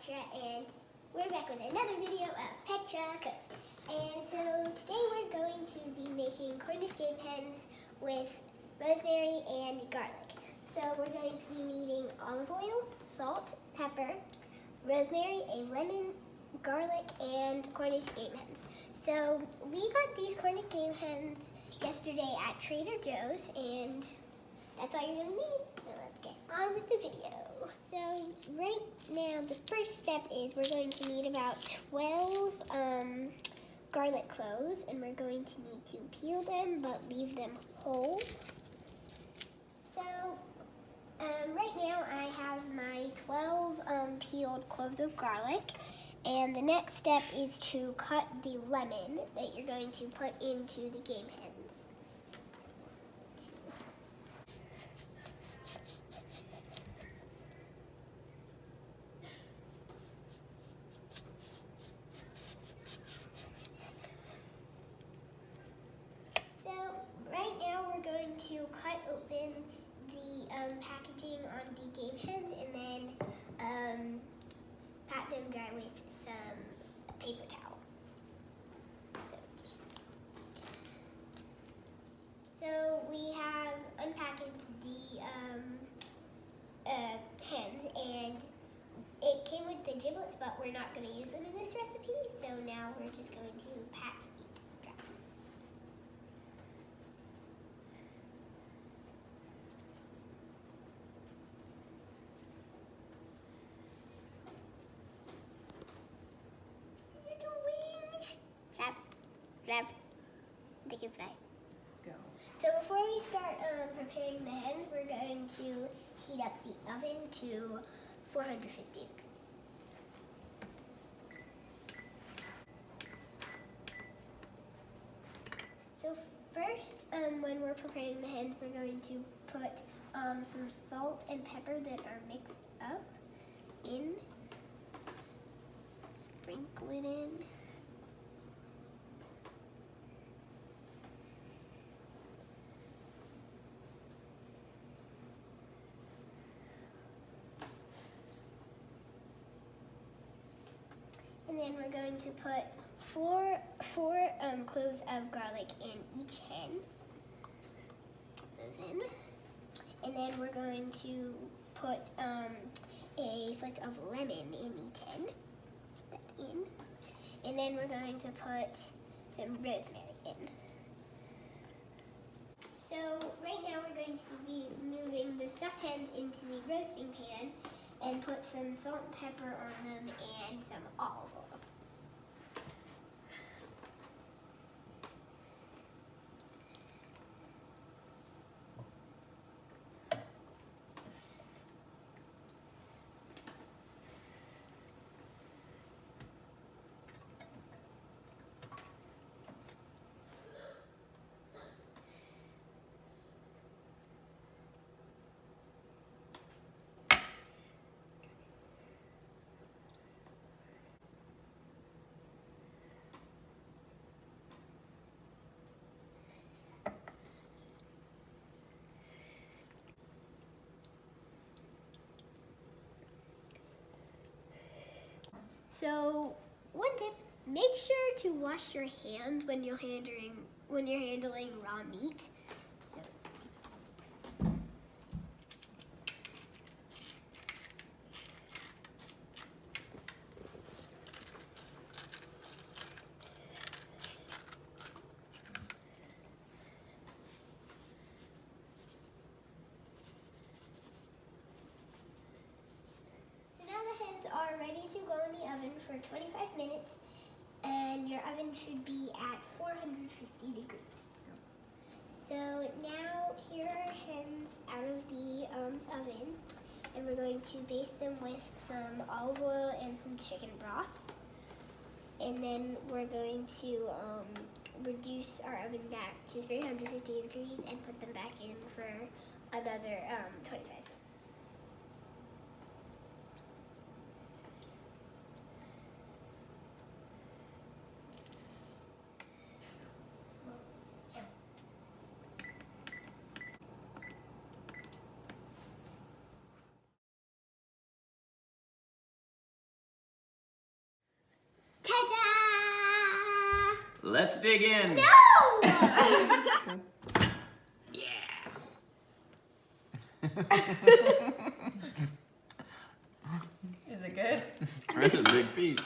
Petra, and we're back with another video of Petra Cooks. And so today we're going to be making Cornish game hens with rosemary and garlic. So we're going to be needing olive oil, salt, pepper, rosemary, a lemon, garlic, and Cornish game hens. So we got these Cornish game hens yesterday at Trader Joe's, and that's all you're gonna need. So let's get on with the video. So right now, the first step is we're going to need about 12 garlic cloves, and we're going to need to peel them but leave them whole. So right now I have my 12 peeled cloves of garlic, and the next step is to cut the lemon that you're going to put into the game hens. To cut open the packaging on the game hens and then pat them dry with some paper towel. So we have unpackaged the hens, and it came with the giblets, but we're not going to use them in this recipe, so now we're just going to pat these dry. Flap. They can fly. Go. So before we start preparing the hens, we're going to heat up the oven to 450 degrees. So first, when we're preparing the hens, we're going to put some salt and pepper that are mixed up in. Sprinkle it in. And then we're going to put four cloves of garlic in each hen. Put those in. And then we're going to put a slice of lemon in each hen. Put that in. And then we're going to put some rosemary in. So right now we're going to be moving the stuffed hens into the roasting pan and put some salt and pepper on them and some olive oil. So, one tip, make sure to wash your hands when you're handling raw meat. Are ready to go in the oven for 25 minutes, and your oven should be at 450 degrees. So now here are hens out of the oven, and we're going to baste them with some olive oil and some chicken broth, and then we're going to reduce our oven back to 350 degrees and put them back in for another 25 minutes. Let's dig in. No! Yeah. Is it good? That's a big piece.